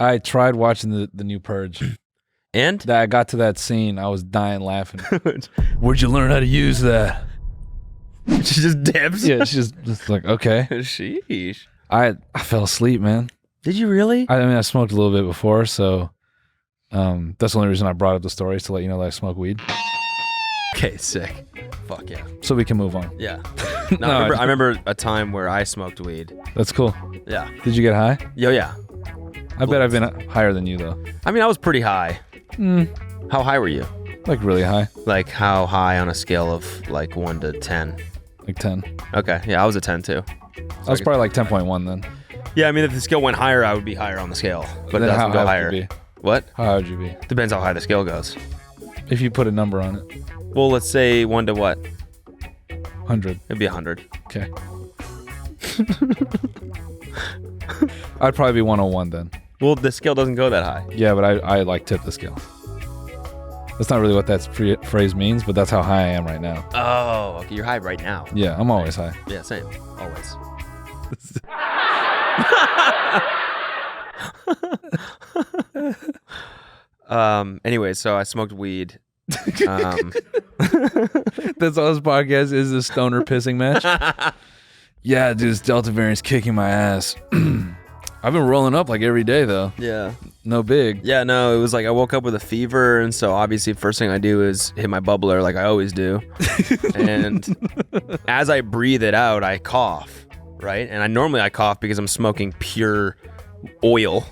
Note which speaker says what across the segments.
Speaker 1: I tried watching the new Purge.
Speaker 2: And?
Speaker 1: I got to that scene. I was dying laughing. Where'd you learn how to use that?
Speaker 2: She just dips?
Speaker 1: Yeah, she's just like, okay.
Speaker 2: Sheesh.
Speaker 1: I fell asleep, man.
Speaker 2: Did you really?
Speaker 1: I mean, I smoked a little bit before, so that's the only reason I brought up the story, is to let you know that I smoke weed.
Speaker 2: Okay, sick. Fuck yeah.
Speaker 1: So we can move on.
Speaker 2: Yeah. No, I remember a time where I smoked weed.
Speaker 1: That's cool.
Speaker 2: Yeah.
Speaker 1: Did you get high?
Speaker 2: Yo, yeah.
Speaker 1: I bet I've been higher than you, though.
Speaker 2: I mean, I was pretty high. How high were you?
Speaker 1: Like really high.
Speaker 2: Like how high on a scale of like 1 to 10?
Speaker 1: Like 10.
Speaker 2: Okay, yeah, I was a 10 too.
Speaker 1: I was probably like 10.1 then.
Speaker 2: Yeah, I mean, if the scale went higher, I would be higher on the scale. But it
Speaker 1: then
Speaker 2: doesn't
Speaker 1: how
Speaker 2: go
Speaker 1: high
Speaker 2: higher.
Speaker 1: would you be?
Speaker 2: What?
Speaker 1: How high would you be?
Speaker 2: Depends how high the scale goes.
Speaker 1: If you put a number on it.
Speaker 2: Well, let's say 1 to what?
Speaker 1: 100.
Speaker 2: It'd be 100.
Speaker 1: Okay. I'd probably be 101 then.
Speaker 2: Well, the scale doesn't go that high.
Speaker 1: Yeah, but I like tip the scale. That's not really what that phrase means, but that's how high I am right now.
Speaker 2: Oh, okay, you're high right now.
Speaker 1: Yeah, I'm always high.
Speaker 2: Yeah, same. Always. Anyway, so I smoked weed.
Speaker 1: That's all this podcast is, a stoner pissing match. Yeah, dude, this Delta variant's kicking my ass. I've been rolling up like every day though.
Speaker 2: Yeah.
Speaker 1: No big.
Speaker 2: Yeah, no, it was like I woke up with a fever, and so obviously first thing I do is hit my bubbler like I always do. And as I breathe it out, I cough, right? And I cough because I'm smoking pure oil,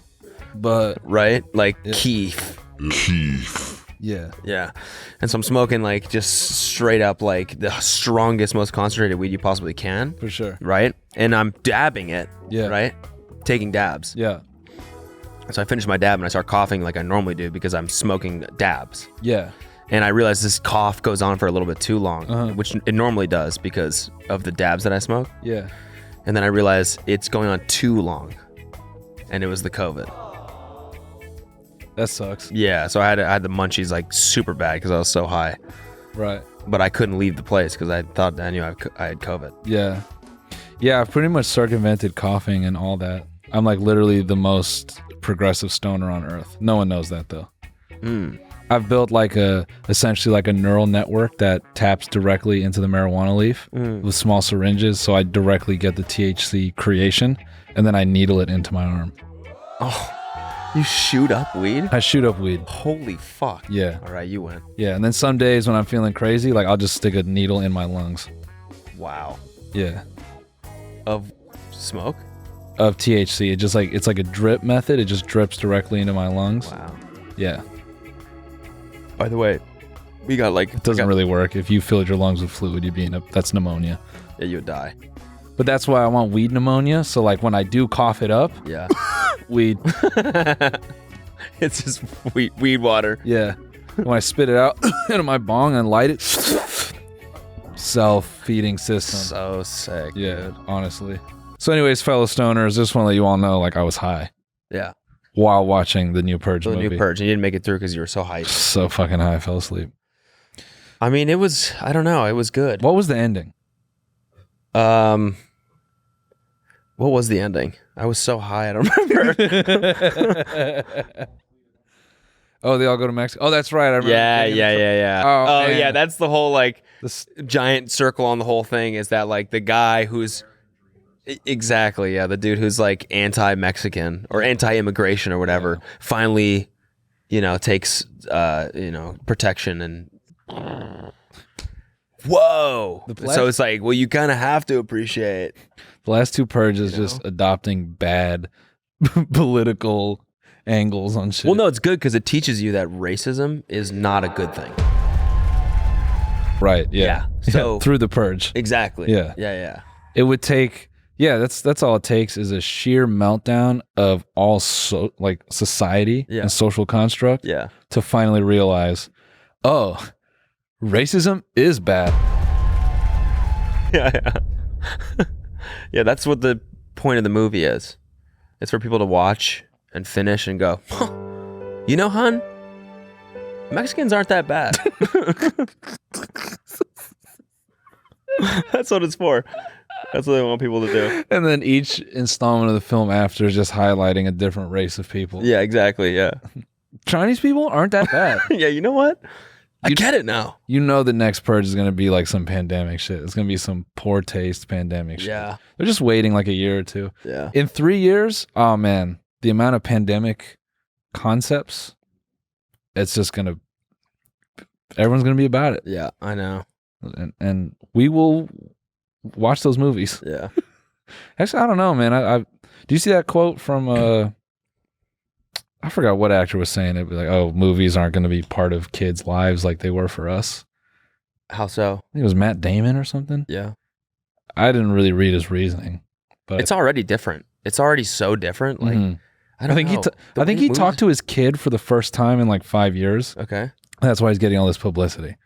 Speaker 1: But
Speaker 2: right? Like keef.
Speaker 1: yeah.
Speaker 2: Yeah. And so I'm smoking like just straight up like the strongest, most concentrated weed you possibly can.
Speaker 1: For sure.
Speaker 2: Right? And I'm dabbing it.
Speaker 1: Yeah.
Speaker 2: Right? Taking dabs.
Speaker 1: Yeah.
Speaker 2: So I finish my dab and I start coughing like I normally do because I'm smoking dabs.
Speaker 1: Yeah.
Speaker 2: And I realize this cough goes on for a little bit too long, which it normally does because of the dabs that I smoke.
Speaker 1: Yeah.
Speaker 2: And then I realize it's going on too long. And it was the COVID.
Speaker 1: That sucks.
Speaker 2: Yeah, so I had the munchies like super bad because I was so high.
Speaker 1: Right.
Speaker 2: But I couldn't leave the place because I thought I knew I had COVID.
Speaker 1: Yeah. Yeah, I've pretty much circumvented coughing and all that. I'm like literally the most progressive stoner on earth. No one knows that though. I've built like essentially like a neural network that taps directly into the marijuana leaf with small syringes, so I directly get the THC creation and then I needle it into my arm.
Speaker 2: Oh, you shoot up weed?
Speaker 1: I shoot up weed.
Speaker 2: Holy fuck.
Speaker 1: Yeah.
Speaker 2: All right, you win.
Speaker 1: Yeah, and then some days when I'm feeling crazy, like I'll just stick a needle in my lungs.
Speaker 2: Wow.
Speaker 1: Yeah.
Speaker 2: Of smoke?
Speaker 1: Of THC. It's like a drip method. It just drips directly into my lungs.
Speaker 2: Wow.
Speaker 1: Yeah.
Speaker 2: By the way, we got like...
Speaker 1: It doesn't really work. If you filled your lungs with fluid, that's pneumonia.
Speaker 2: Yeah, you would die.
Speaker 1: But that's why I want weed pneumonia. So like when I do cough it up,
Speaker 2: Yeah.
Speaker 1: weed.
Speaker 2: It's just weed water.
Speaker 1: Yeah. When I spit it out into my bong and light it, self-feeding system.
Speaker 2: So sick.
Speaker 1: Yeah,
Speaker 2: Dude.
Speaker 1: honestly. So anyways, fellow stoners, just want to let you all know, like I was high
Speaker 2: Yeah.
Speaker 1: while watching the new Purge
Speaker 2: The
Speaker 1: movie.
Speaker 2: new Purge. And you didn't make it through because you were so hyped.
Speaker 1: So fucking high, I fell asleep.
Speaker 2: I mean, it was... I don't know. It was good.
Speaker 1: What was the ending?
Speaker 2: What was the ending? I was so high, I don't remember.
Speaker 1: Oh, they all go to Mexico. Oh, that's right. I remember.
Speaker 2: Yeah.
Speaker 1: Oh,
Speaker 2: Oh,
Speaker 1: man.
Speaker 2: yeah. That's the whole like
Speaker 1: This,
Speaker 2: giant circle on the whole thing. Is that like the guy who's exactly the dude who's like anti-Mexican or anti-immigration or whatever finally, takes protection and. Whoa! So it's like, well, you kind of have to appreciate.
Speaker 1: the last two Purges just adopting bad political angles on shit.
Speaker 2: Well, no, it's good because it teaches you that racism is not a good thing.
Speaker 1: Right. Yeah.
Speaker 2: So
Speaker 1: through the Purge.
Speaker 2: Exactly.
Speaker 1: Yeah. It would take. Yeah, that's all it takes is a sheer meltdown of all society and social construct to finally realize, oh, racism is bad.
Speaker 2: Yeah. Yeah, that's what the point of the movie is. It's for people to watch and finish and go, hun, Mexicans aren't that bad. That's what it's for. That's what they want people to do.
Speaker 1: And then each installment of the film after is just highlighting a different race of people.
Speaker 2: Yeah, exactly. Yeah.
Speaker 1: Chinese people aren't that bad.
Speaker 2: Yeah, you know what? I get it now.
Speaker 1: You know the next Purge is going to be like some pandemic shit. It's going to be some poor taste pandemic shit.
Speaker 2: Yeah.
Speaker 1: They're just waiting like a year or two.
Speaker 2: Yeah.
Speaker 1: In 3 years, oh man, the amount of pandemic concepts, it's just going to, everyone's going to be about it.
Speaker 2: Yeah, I know.
Speaker 1: And we will watch those movies.
Speaker 2: Yeah.
Speaker 1: Actually, I don't know, man. I do you see that quote from I forgot what actor was saying it, but like, oh, movies aren't going to be part of kids' lives like they were for us.
Speaker 2: How so?
Speaker 1: I think it was Matt Damon or something.
Speaker 2: Yeah.
Speaker 1: I didn't really read his reasoning, but
Speaker 2: It's already different. It's already so different. Like I don't know.
Speaker 1: I think he talked to his kid for the first time in like 5 years.
Speaker 2: Okay.
Speaker 1: That's why he's getting all this publicity.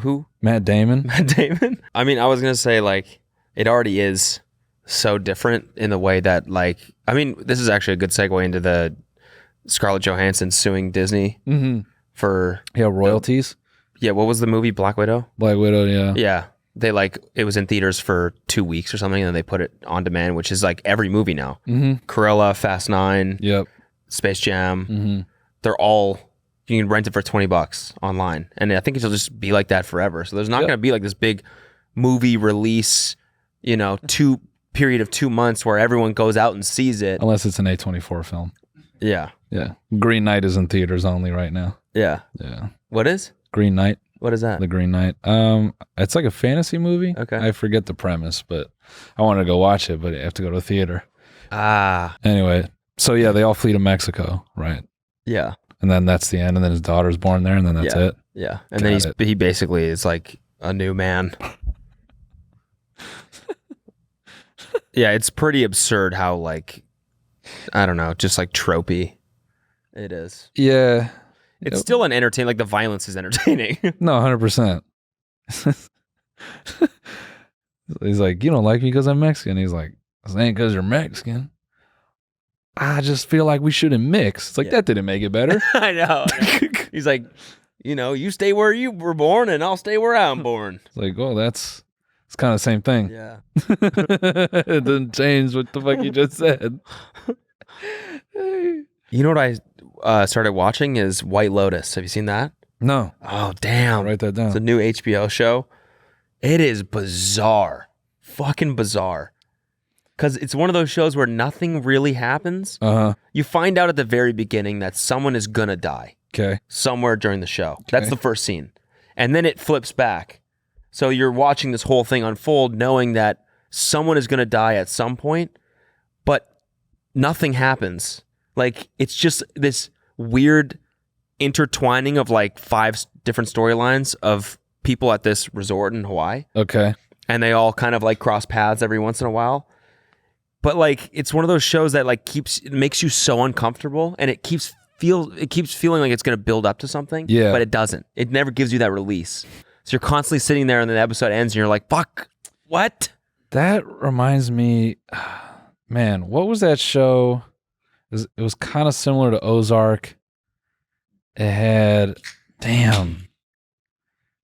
Speaker 2: Who?
Speaker 1: Matt Damon.
Speaker 2: Matt Damon? I mean, I was going to say like it already is so different in the way that like, I mean, this is actually a good segue into the Scarlett Johansson suing Disney for
Speaker 1: royalties.
Speaker 2: What was the movie? Black Widow?
Speaker 1: Black Widow, yeah.
Speaker 2: Yeah. They like, it was in theaters for 2 weeks or something, and then they put it on demand, which is like every movie now. Cruella, Fast 9,
Speaker 1: Yep.
Speaker 2: Space Jam. They're all, you can rent it for $20 online. And I think it'll just be like that forever. So there's not going to be like this big movie release, you know, period of 2 months where everyone goes out and sees it.
Speaker 1: Unless it's an A24 film.
Speaker 2: Yeah.
Speaker 1: Yeah. Green Knight is in theaters only right now.
Speaker 2: Yeah.
Speaker 1: Yeah.
Speaker 2: What is?
Speaker 1: Green Knight.
Speaker 2: What is that?
Speaker 1: The Green Knight. It's like a fantasy movie.
Speaker 2: Okay.
Speaker 1: I forget the premise, but I wanted to go watch it, but I have to go to a theater. Anyway, so yeah, they all flee to Mexico, right?
Speaker 2: Yeah.
Speaker 1: And then that's the end, and then his daughter's born there, and then that's it.
Speaker 2: Yeah. And then he basically is like a new man. Yeah, it's pretty absurd how like, I don't know, just like tropey it is.
Speaker 1: Yeah.
Speaker 2: It's still an entertaining, like the violence is entertaining.
Speaker 1: No, 100%. He's like, you don't like me because I'm Mexican. He's like, this ain't because you're Mexican. I just feel like we shouldn't mix. It's like, that didn't make it better.
Speaker 2: I know. He's like, you know, you stay where you were born and I'll stay where I'm born.
Speaker 1: It's like, well, it's kind of the same thing.
Speaker 2: Yeah.
Speaker 1: It doesn't change what the fuck you just said.
Speaker 2: You know what I started watching is White Lotus. Have you seen that?
Speaker 1: No.
Speaker 2: Oh, damn.
Speaker 1: Write that down.
Speaker 2: It's a new HBO show. It is bizarre. Fucking bizarre. Because it's one of those shows where nothing really happens. You find out at the very beginning that someone is going to die.
Speaker 1: Okay.
Speaker 2: Somewhere during the show. That's the first scene. And then it flips back. So you're watching this whole thing unfold knowing that someone is going to die at some point, but nothing happens. Like, it's just this weird intertwining of like 5 different storylines of people at this resort in Hawaii.
Speaker 1: Okay.
Speaker 2: And they all kind of like cross paths every once in a while. But like, it's one of those shows that like it makes you so uncomfortable, and it keeps feeling like it's going to build up to something.
Speaker 1: Yeah.
Speaker 2: But it doesn't. It never gives you that release. So you're constantly sitting there and then the episode ends and you're like, fuck, what?
Speaker 1: That reminds me, man, what was that show? It was kind of similar to Ozark. It had, damn.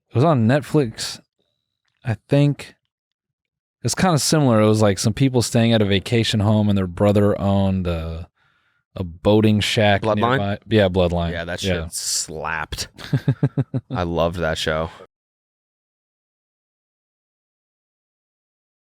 Speaker 1: It was on Netflix, I think. It's kind of similar. It was like some people staying at a vacation home and their brother owned a boating shack.
Speaker 2: Bloodline?
Speaker 1: Nearby. Yeah, Bloodline.
Speaker 2: Yeah, that shit slapped. I loved that show.